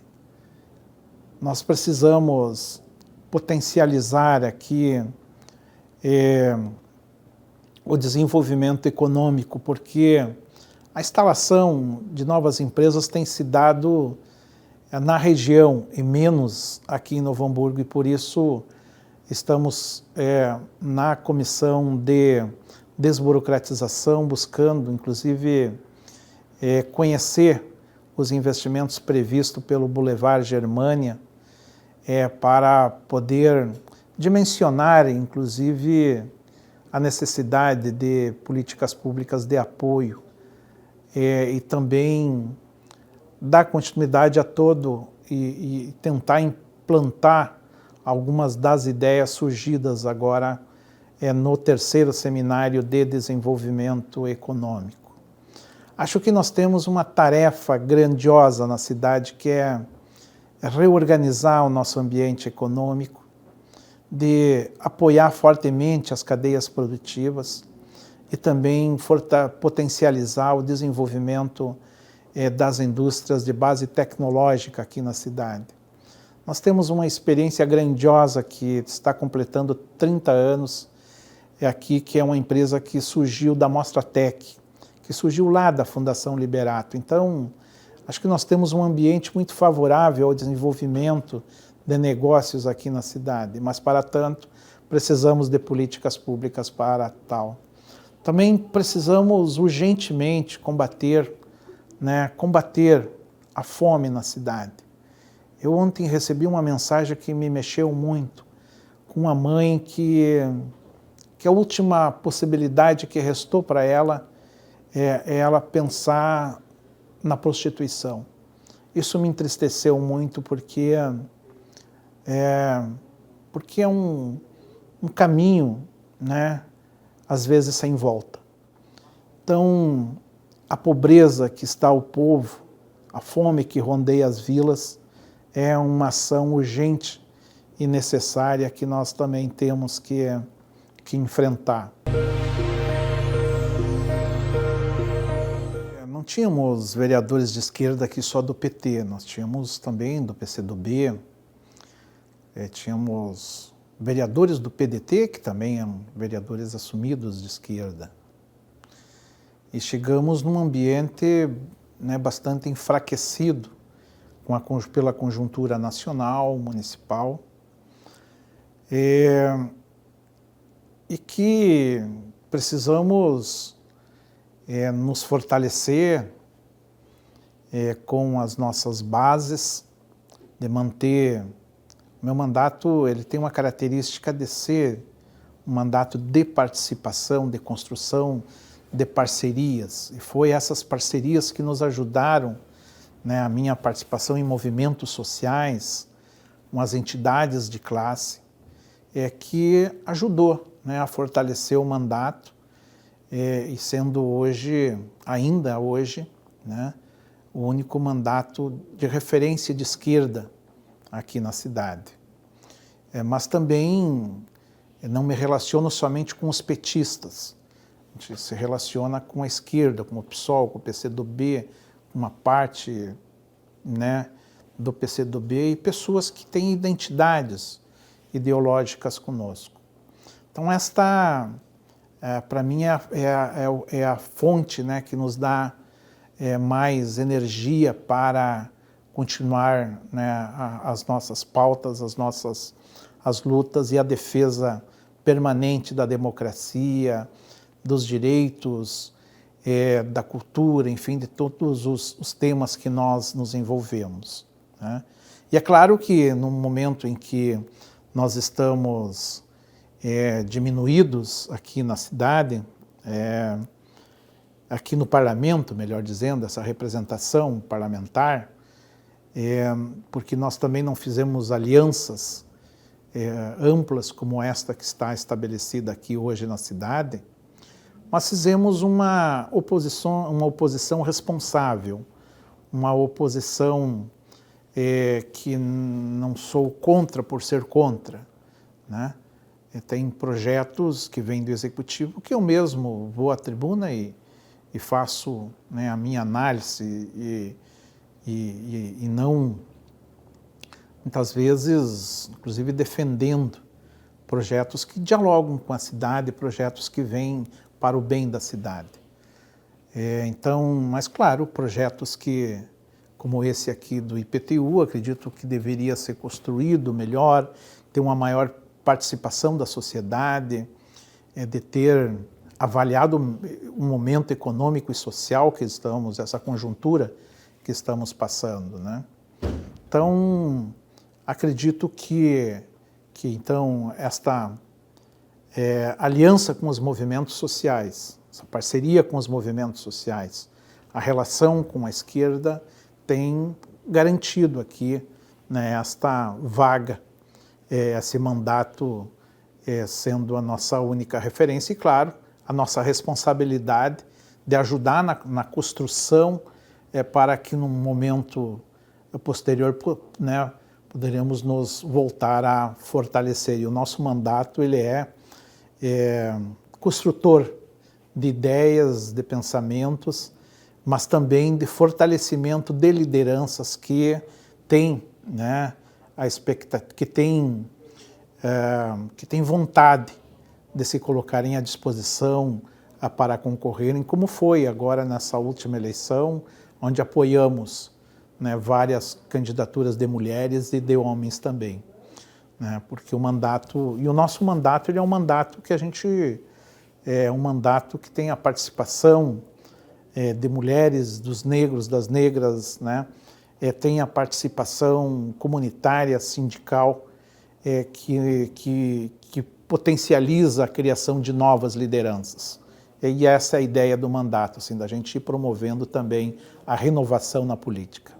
Nós precisamos potencializar aqui o desenvolvimento econômico, porque a instalação de novas empresas tem se dado na região e menos aqui em Novo Hamburgo, e por isso estamos na comissão de desburocratização, buscando inclusive conhecer os investimentos previstos pelo Boulevard Germânia, para poder dimensionar inclusive a necessidade de políticas públicas de apoio e também dar continuidade a todo e tentar implantar algumas das ideias surgidas agora no terceiro seminário de desenvolvimento econômico. Acho que nós temos uma tarefa grandiosa na cidade, que é reorganizar o nosso ambiente econômico, de apoiar fortemente as cadeias produtivas e também potencializar o desenvolvimento das indústrias de base tecnológica aqui na cidade. Nós temos uma experiência grandiosa que está completando 30 anos aqui, que é uma empresa que surgiu da Mostratec, que surgiu lá da Fundação Liberato. Então, acho que nós temos um ambiente muito favorável ao desenvolvimento de negócios aqui na cidade, mas para tanto precisamos de políticas públicas para tal. Também precisamos urgentemente combater a fome na cidade. Eu ontem recebi uma mensagem que me mexeu muito, com uma mãe que a última possibilidade que restou para ela é ela pensar na prostituição. Isso me entristeceu muito, porque é um caminho, né, às vezes sem volta. Então, a pobreza que está o povo, a fome que rondeia as vilas, é uma ação urgente e necessária que nós também temos que enfrentar. Não tínhamos vereadores de esquerda aqui só do PT, nós tínhamos também do PCdoB, tínhamos vereadores do PDT, que também eram vereadores assumidos de esquerda. E chegamos num ambiente, né, bastante enfraquecido pela conjuntura nacional, municipal, e que precisamos nos fortalecer com as nossas bases, de manter. O meu mandato, ele tem uma característica de ser um mandato de participação, de construção de parcerias, e foi essas parcerias que nos ajudaram, né, a minha participação em movimentos sociais, com as entidades de classe, que ajudou, né, a fortalecer o mandato, e sendo hoje, ainda hoje, né, o único mandato de referência de esquerda aqui na cidade. Mas também não me relaciono somente com os petistas, a gente se relaciona com a esquerda, com o PSOL, com o PCdoB, uma parte, né, do PCdoB, e pessoas que têm identidades ideológicas conosco. Então esta, para mim, é a fonte, né, que nos dá mais energia para continuar, né, as nossas pautas, as lutas e a defesa permanente da democracia, dos direitos, da cultura, enfim, de todos os temas que nós nos envolvemos, né? E é claro que no momento em que nós estamos diminuídos aqui na cidade, aqui no parlamento, melhor dizendo, essa representação parlamentar, porque nós também não fizemos alianças amplas como esta que está estabelecida aqui hoje na cidade, nós fizemos uma oposição responsável, uma oposição que não sou contra por ser contra, né? Tem projetos que vêm do Executivo que eu mesmo vou à tribuna e faço, né, a minha análise e não, muitas vezes, inclusive defendendo projetos que dialogam com a cidade, projetos que vêm para o bem da cidade. Então, mas claro, projetos como esse aqui do IPTU, acredito que deveria ser construído melhor, ter uma maior participação da sociedade, de ter avaliado o momento econômico e social que estamos, essa conjuntura que estamos passando, né? Então, acredito que então esta aliança com os movimentos sociais, essa parceria com os movimentos sociais, a relação com a esquerda tem garantido aqui, né, esta vaga, esse mandato sendo a nossa única referência e, claro, a nossa responsabilidade de ajudar na construção para que num momento posterior, né, poderemos nos voltar a fortalecer. E o nosso mandato ele é construtor de ideias, de pensamentos, mas também de fortalecimento de lideranças que têm, né, que têm vontade de se colocarem à disposição para concorrerem, como foi agora nessa última eleição, onde apoiamos, né, várias candidaturas de mulheres e de homens também, né, porque o nosso mandato ele é um mandato que um mandato que tem a participação de mulheres, dos negros, das negras, né, tem a participação comunitária, sindical, que potencializa a criação de novas lideranças. E essa é a ideia do mandato, assim, da gente ir promovendo também a renovação na política.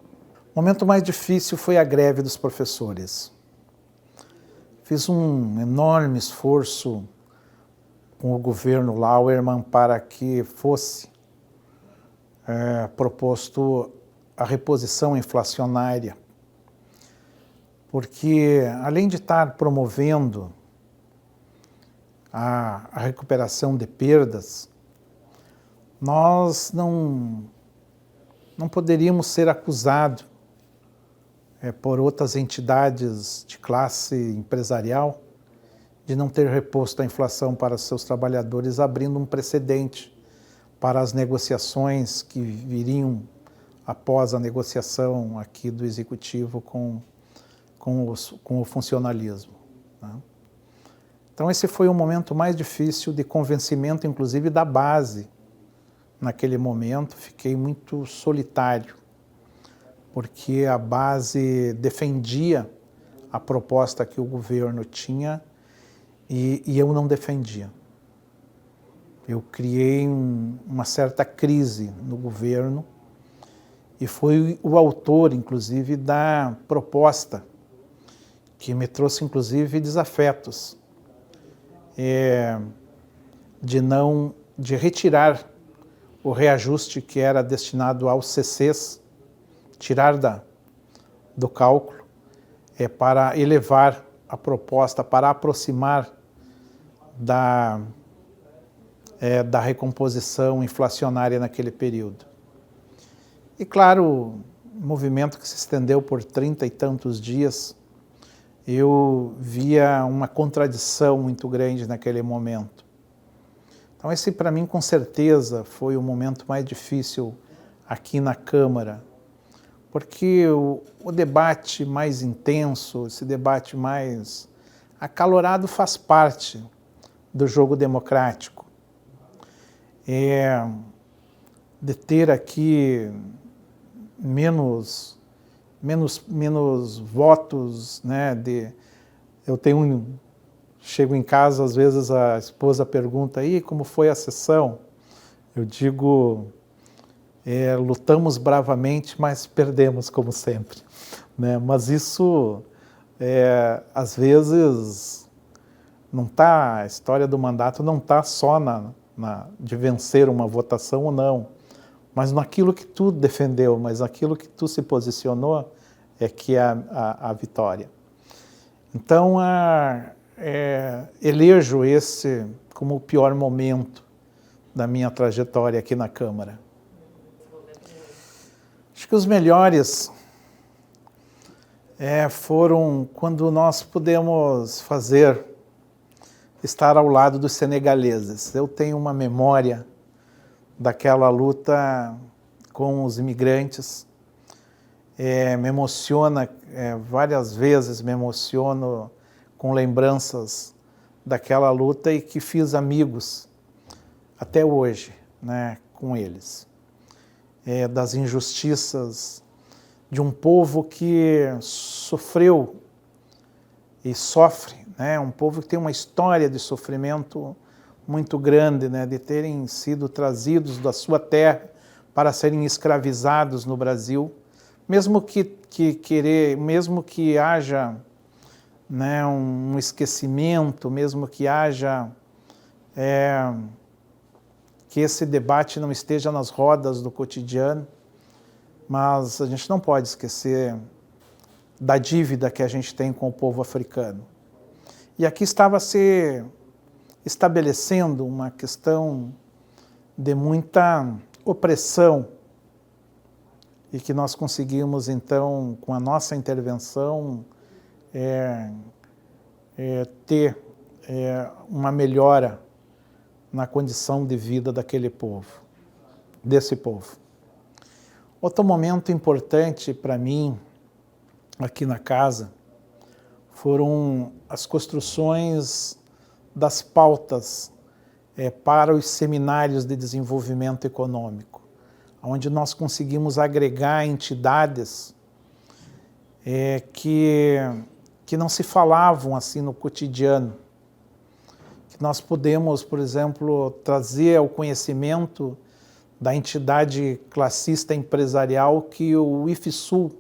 O momento mais difícil foi a greve dos professores. Fiz um enorme esforço com o governo Lauermann para que fosse proposto a reposição inflacionária, porque além de estar promovendo a recuperação de perdas, nós não poderíamos ser acusados por outras entidades de classe empresarial de não ter reposto a inflação para seus trabalhadores, abrindo um precedente para as negociações que viriam após a negociação aqui do Executivo com o funcionalismo, né? Então esse foi o momento mais difícil de convencimento, inclusive da base. Naquele momento fiquei muito solitário, porque a base defendia a proposta que o governo tinha e eu não defendia. Eu criei uma certa crise no governo e fui o autor, inclusive, da proposta que me trouxe, inclusive, desafetos de retirar o reajuste que era destinado aos CCs, tirar do cálculo, para elevar a proposta, para aproximar da recomposição inflacionária naquele período. E claro, um movimento que se estendeu por 30 e tantos dias, eu via uma contradição muito grande naquele momento. Então esse para mim com certeza foi o momento mais difícil aqui na Câmara, porque o debate mais intenso, esse debate mais acalorado faz parte do jogo democrático. De ter aqui menos menos votos, né? Chego em casa, às vezes a esposa pergunta, aí como foi a sessão? Eu digo, lutamos bravamente, mas perdemos como sempre, né? Mas isso, às vezes, a história do mandato não está só de vencer uma votação ou não, mas naquilo que tu defendeu, mas naquilo que tu se posicionou é que é a vitória. Então, elejo esse como o pior momento da minha trajetória aqui na Câmara. Acho que os melhores foram quando nós pudemos estar ao lado dos senegaleses. Eu tenho uma memória daquela luta com os imigrantes. Me emociona, várias vezes me emociono com lembranças daquela luta e que fiz amigos até hoje, né, com eles. Das injustiças de um povo que sofreu e sofre, né, um povo que tem uma história de sofrimento muito grande, né, de terem sido trazidos da sua terra para serem escravizados no Brasil, mesmo que haja, né, um esquecimento, mesmo que haja que esse debate não esteja nas rodas do cotidiano, mas a gente não pode esquecer da dívida que a gente tem com o povo africano. E aqui estava se estabelecendo uma questão de muita opressão e que nós conseguimos, então, com a nossa intervenção, ter uma melhora na condição de vida desse povo. Outro momento importante para mim, aqui na casa, foram as construções das pautas para os seminários de desenvolvimento econômico, onde nós conseguimos agregar entidades que não se falavam assim no cotidiano, que nós podemos, por exemplo, trazer ao conhecimento da entidade classista empresarial que o IFSUL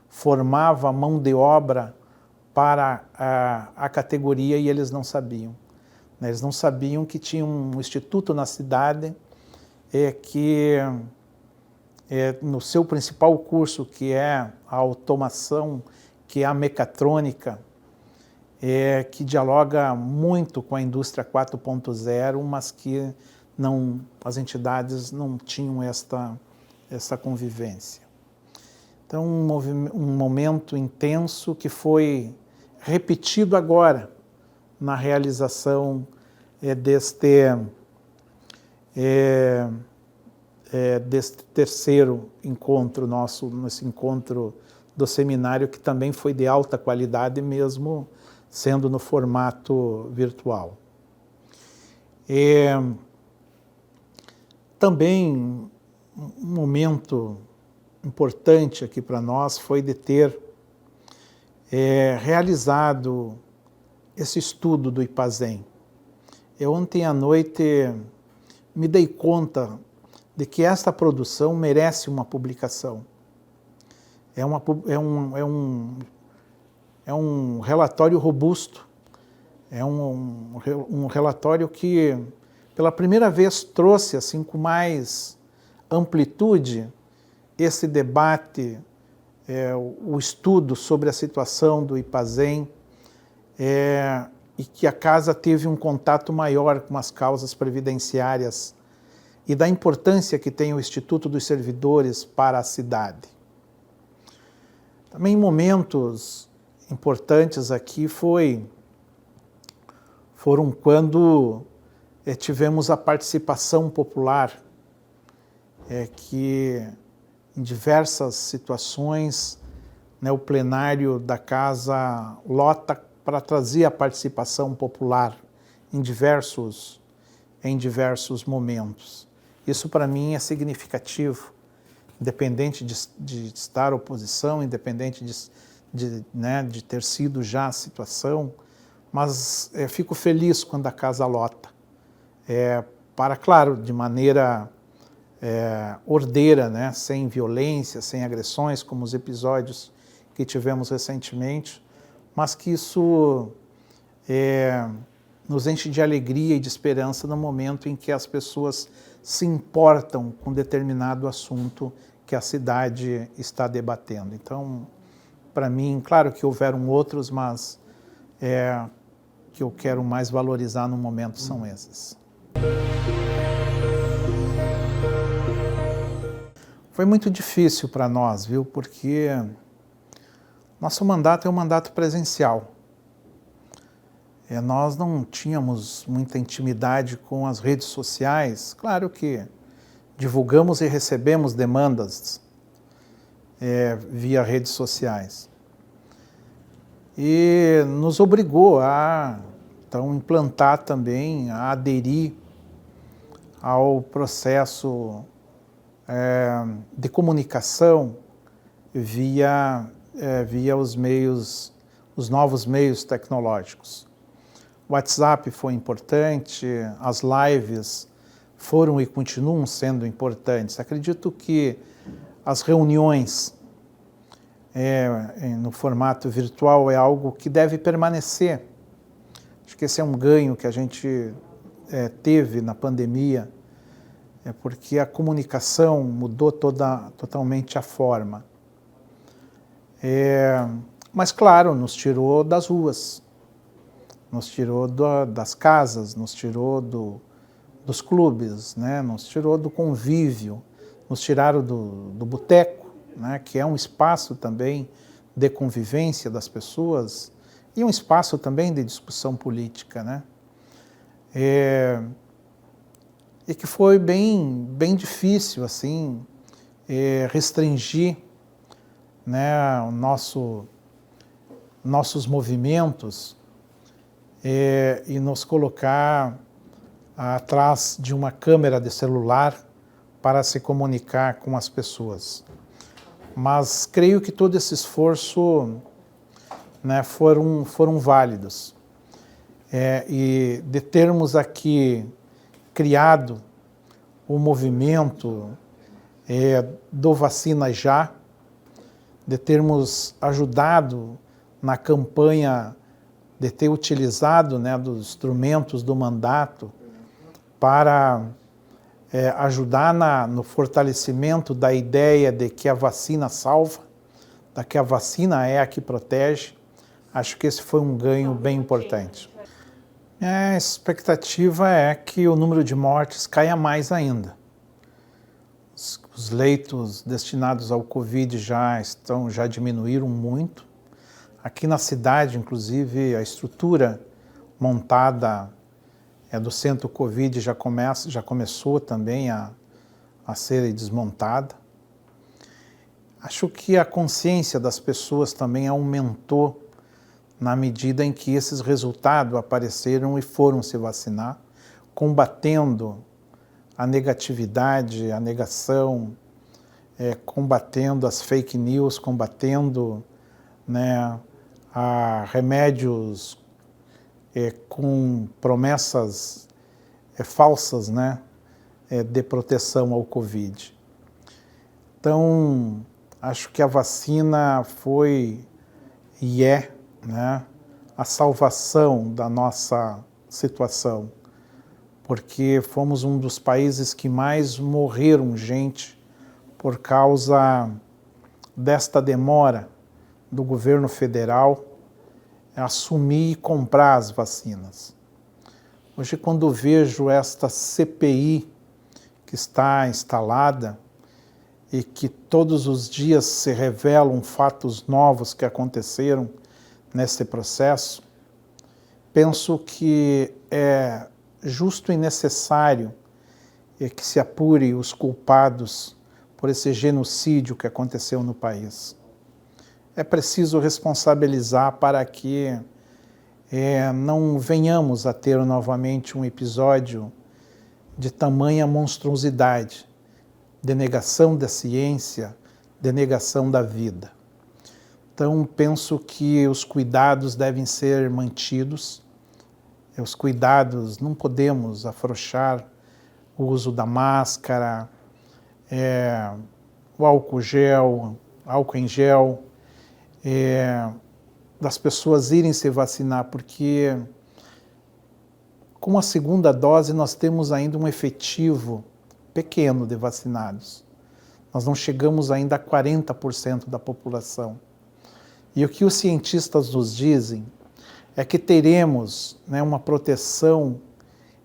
formava mão de obra para a categoria e eles não sabiam. Eles não sabiam que tinha um instituto na cidade que no seu principal curso, que é a automação, que é a mecatrônica, que dialoga muito com a indústria 4.0, mas que as entidades não tinham essa convivência. Então, um momento intenso que foi repetido agora na realização deste terceiro encontro nosso, nesse encontro do seminário, que também foi de alta qualidade, mesmo sendo no formato virtual. Também um momento importante aqui para nós foi de ter realizado esse estudo do IPAZEM. Eu ontem à noite me dei conta de que esta produção merece uma publicação. É um relatório robusto, é um relatório que, pela primeira vez, trouxe assim, com mais amplitude esse debate, o estudo sobre a situação do IPAZEM, e que a Casa teve um contato maior com as causas previdenciárias e da importância que tem o Instituto dos Servidores para a cidade. Também momentos importantes aqui foram quando tivemos a participação popular, que em diversas situações, né, o plenário da Casa lota para trazer a participação popular em diversos momentos. Isso para mim é significativo, independente de estar oposição, independente de ter sido já a situação, mas fico feliz quando a casa lota. Claro, de maneira ordeira, né, sem violência, sem agressões, como os episódios que tivemos recentemente, mas que isso nos enche de alegria e de esperança no momento em que as pessoas se importam com determinado assunto que a cidade está debatendo. Então, para mim, claro que houveram outros, mas que eu quero mais valorizar no momento são esses. Foi muito difícil para nós, viu? Porque nosso mandato é um mandato presencial. Nós não tínhamos muita intimidade com as redes sociais. Claro que divulgamos e recebemos demandas via redes sociais. E nos obrigou a então, implantar também, a aderir ao processo de comunicação via os novos meios tecnológicos. O WhatsApp foi importante, as lives foram e continuam sendo importantes. Acredito que as reuniões no formato virtual é algo que deve permanecer. Acho que esse é um ganho que a gente teve na pandemia, porque a comunicação mudou totalmente a forma. Mas, claro, nos tirou das ruas, nos tirou das casas, nos tirou dos clubes, né? Nos tirou do convívio, nos tiraram do boteco, né? Que é um espaço também de convivência das pessoas e um espaço também de discussão política, né? E que foi bem difícil assim, restringir, né, nossos movimentos e nos colocar atrás de uma câmera de celular para se comunicar com as pessoas. Mas creio que todo esse esforço, né, foram válidos. E de termos aqui criado o movimento do Vacina Já, de termos ajudado na campanha, de ter utilizado, né, dos instrumentos do mandato para ajudar no fortalecimento da ideia de que a vacina salva, de que a vacina é a que protege. Acho que esse foi um ganho bem importante. A expectativa é que o número de mortes caia mais ainda. Os leitos destinados ao Covid já diminuíram muito. Aqui na cidade, inclusive, a estrutura montada do centro Covid já começou também a ser desmontada. Acho que a consciência das pessoas também aumentou na medida em que esses resultados apareceram e foram se vacinar, combatendo a negatividade, a negação, combatendo as fake news, combatendo, né, remédios com promessas falsas, né, de proteção ao Covid. Então, acho que a vacina foi e né, a salvação da nossa situação, porque fomos um dos países que mais morreram gente por causa desta demora do governo federal assumir e comprar as vacinas. Hoje, quando vejo esta CPI que está instalada e que todos os dias se revelam fatos novos que aconteceram nesse processo, penso que é justo e necessário que se apure os culpados por esse genocídio que aconteceu no país. É preciso responsabilizar para que não venhamos a ter novamente um episódio de tamanha monstruosidade, denegação da ciência, denegação da vida. Então, penso que os cuidados devem ser mantidos, os cuidados, não podemos afrouxar o uso da máscara, o álcool em gel, das pessoas irem se vacinar, porque com a segunda dose nós temos ainda um efetivo pequeno de vacinados. Nós não chegamos ainda a 40% da população. E o que os cientistas nos dizem é que teremos, né, uma proteção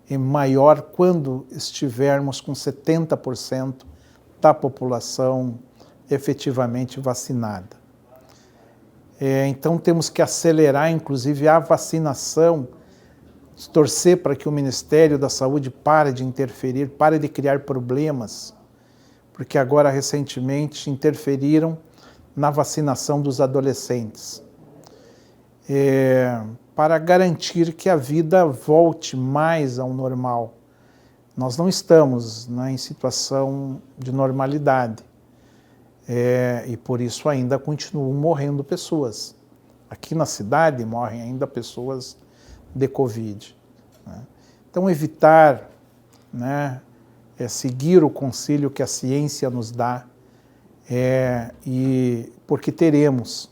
maior quando estivermos com 70% da população efetivamente vacinada. Então temos que acelerar, inclusive, a vacinação, torcer para que o Ministério da Saúde pare de interferir, pare de criar problemas, porque agora, recentemente, interferiram na vacinação dos adolescentes, para garantir que a vida volte mais ao normal. Nós não estamos, né, em situação de normalidade, e por isso ainda continuam morrendo pessoas. Aqui na cidade morrem ainda pessoas de Covid, né? Então evitar, né, seguir o conselho que a ciência nos dá, e porque teremos,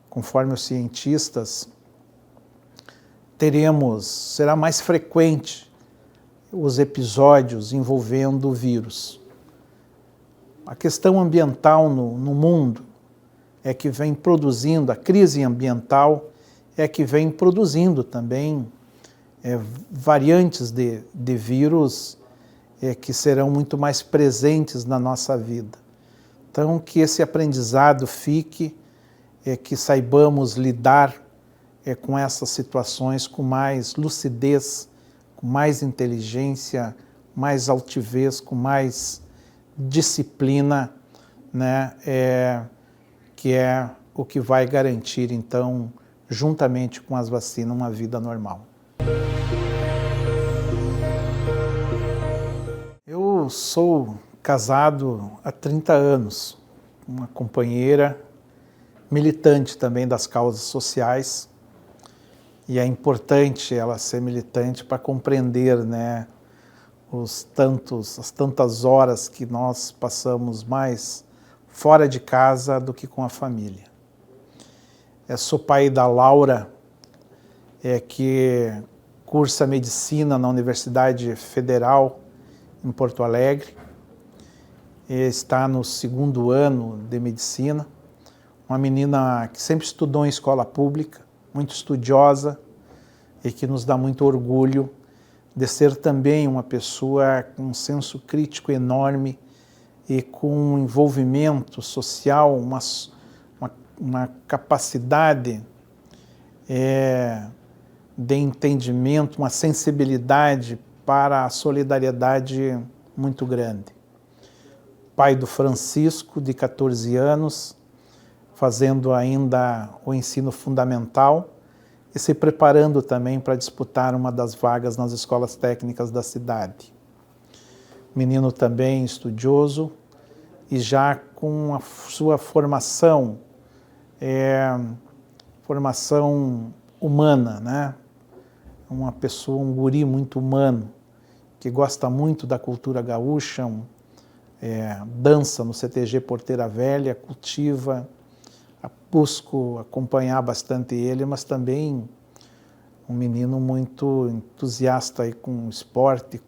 conforme os cientistas, será mais frequente os episódios envolvendo o vírus. A questão ambiental no mundo é que vem produzindo, a crise ambiental é que vem produzindo também variantes de vírus que serão muito mais presentes na nossa vida. Então, que esse aprendizado fique, que saibamos lidar com essas situações com mais lucidez, com mais inteligência, mais altivez, com mais disciplina, né, que é o que vai garantir, então, juntamente com as vacinas, uma vida normal. Eu sou casado há 30 anos, uma companheira militante também das causas sociais, e é importante ela ser militante para compreender, né, as tantas horas que nós passamos mais fora de casa do que com a família. Sou pai da Laura, que cursa medicina na Universidade Federal em Porto Alegre, está no 2º ano de medicina, uma menina que sempre estudou em escola pública, muito estudiosa e que nos dá muito orgulho de ser também uma pessoa com um senso crítico enorme e com um envolvimento social, uma capacidade de entendimento, uma sensibilidade para a solidariedade muito grande. Pai do Francisco, de 14 anos, fazendo ainda o ensino fundamental e se preparando também para disputar uma das vagas nas escolas técnicas da cidade. Menino também estudioso e já com a sua formação, formação humana, né? Uma pessoa, um guri muito humano, que gosta muito da cultura gaúcha, dança no CTG Porteira Velha, cultiva, busco acompanhar bastante ele, mas também um menino muito entusiasta aí com esporte,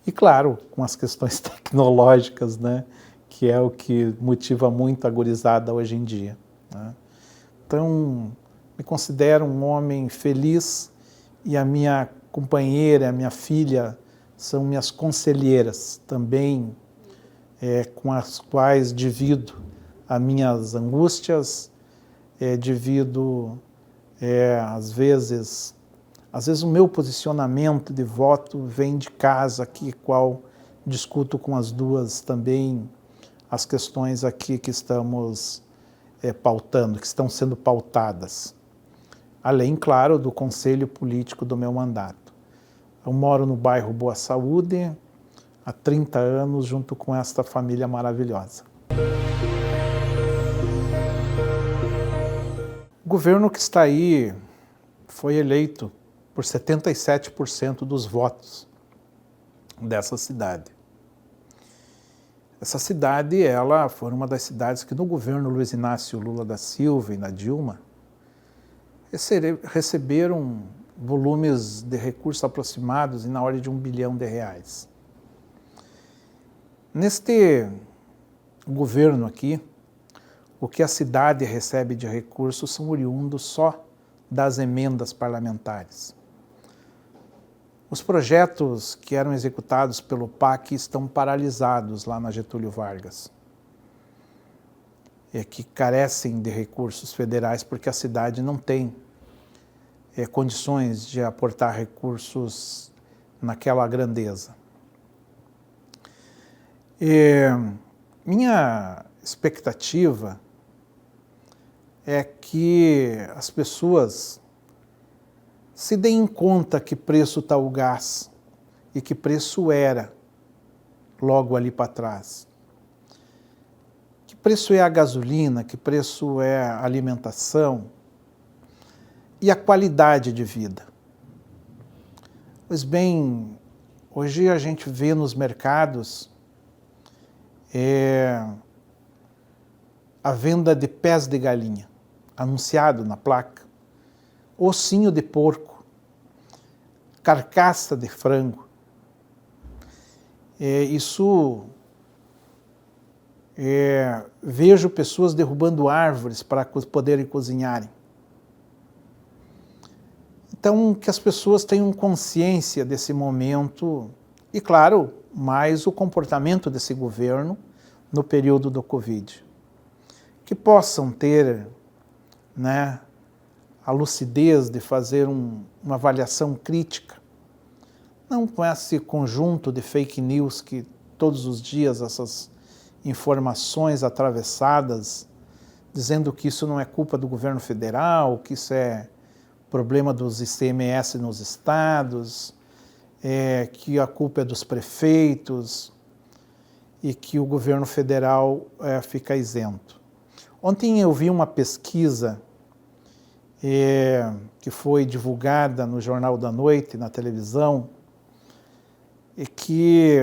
e claro, com as questões tecnológicas, né, que é o que motiva muito a gurizada hoje em dia, né? Então, me considero um homem feliz e a minha companheira, a minha filha, são minhas conselheiras também, com as quais divido as minhas angústias, divido, às vezes o meu posicionamento de voto vem de casa aqui, qual discuto com as duas também as questões aqui que estamos pautando, que estão sendo pautadas. Além, claro, do conselho político do meu mandato. Eu moro no bairro Boa Saúde, há 30 anos junto com esta família maravilhosa. O governo que está aí foi eleito por 77% dos votos dessa cidade. Essa cidade, ela foi uma das cidades que no governo Luiz Inácio Lula da Silva e na Dilma receberam volumes de recursos aproximados na ordem de R$1 bilhão. Neste governo aqui, o que a cidade recebe de recursos são oriundos só das emendas parlamentares. Os projetos que eram executados pelo PAC estão paralisados lá na Getúlio Vargas, que carecem de recursos federais porque a cidade não tem condições de aportar recursos naquela grandeza. Minha expectativa é que as pessoas se deem conta que preço está o gás e que preço era logo ali para trás. Que preço é a gasolina, que preço é a alimentação e a qualidade de vida. Pois bem, hoje a gente vê nos mercados a venda de pés de galinha, anunciado na placa, ossinho de porco, carcaça de frango. Vejo pessoas derrubando árvores para poderem cozinharem. Então, que as pessoas tenham consciência desse momento e, claro, mais o comportamento desse governo no período do Covid. Que possam ter, a lucidez de fazer uma avaliação crítica, não com esse conjunto de fake news que todos os dias essas informações atravessadas, dizendo que isso não é culpa do governo federal, que isso é problema dos ICMS nos estados, que a culpa é dos prefeitos e que o governo federal fica isento. Ontem eu vi uma pesquisa que foi divulgada no Jornal da Noite, na televisão, e que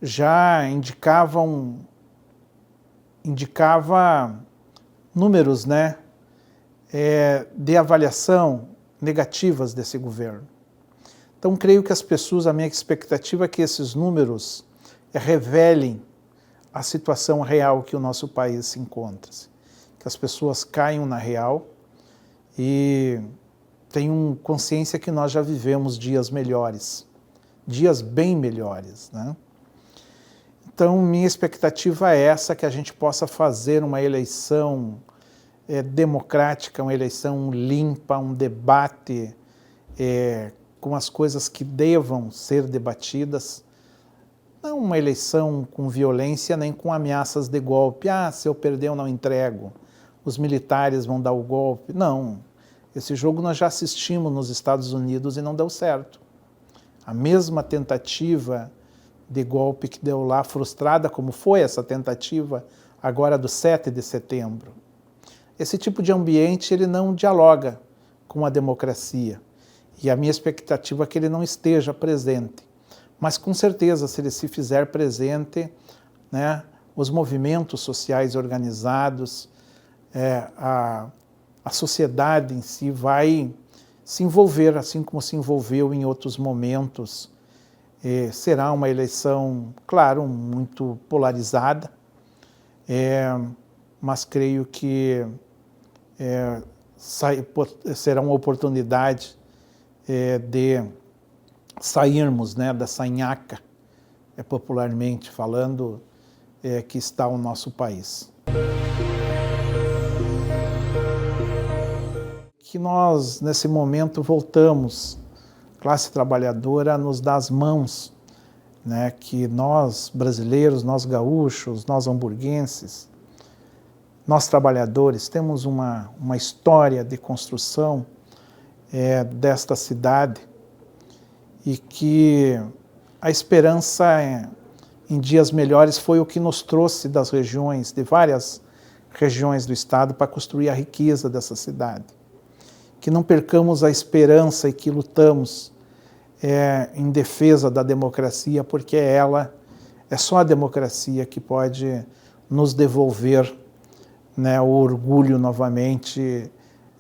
já indicava números, de avaliação negativas desse governo. Então, creio que a minha expectativa é que esses números revelem a situação real que o nosso país se encontra. Que as pessoas caiam na real e tenham consciência que nós já vivemos dias melhores, dias bem melhores, Então, minha expectativa é essa, que a gente possa fazer uma eleição democrática, uma eleição limpa, um debate com as coisas que devam ser debatidas, não uma eleição com violência nem com ameaças de golpe. Se eu perder eu não entrego, os militares vão dar o golpe. Não, esse jogo nós já assistimos nos Estados Unidos e não deu certo. A mesma tentativa de golpe que deu lá, frustrada como foi essa tentativa agora do 7 de setembro. Esse tipo de ambiente ele não dialoga com a democracia. E a minha expectativa é que ele não esteja presente. Mas, com certeza, se ele se fizer presente, os movimentos sociais organizados, a sociedade em si vai se envolver, assim como se envolveu em outros momentos. Será uma eleição, claro, muito polarizada, mas creio que será uma oportunidade de sairmos dessa nhaca, popularmente falando, que está o nosso país. Que nós, nesse momento, voltamos, classe trabalhadora, a nos dar as mãos, que nós, brasileiros, nós gaúchos, nós hamburguenses, nós trabalhadores, temos uma história de construção desta cidade, e que a esperança em dias melhores foi o que nos trouxe das regiões, de várias regiões do estado, para construir a riqueza dessa cidade. Que não percamos a esperança e que lutamos em defesa da democracia, porque é só a democracia que pode nos devolver, né, o orgulho novamente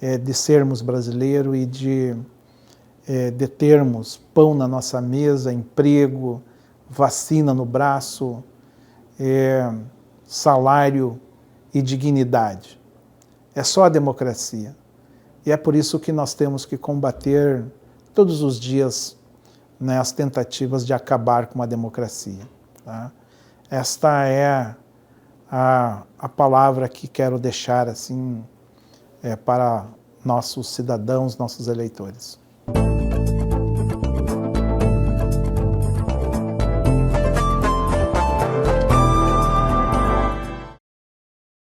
de sermos brasileiros e de termos pão na nossa mesa, emprego, vacina no braço, salário e dignidade. É só a democracia. E é por isso que nós temos que combater todos os dias, né, as tentativas de acabar com a democracia. Tá? Esta é a palavra que quero deixar assim para nossos cidadãos, nossos eleitores.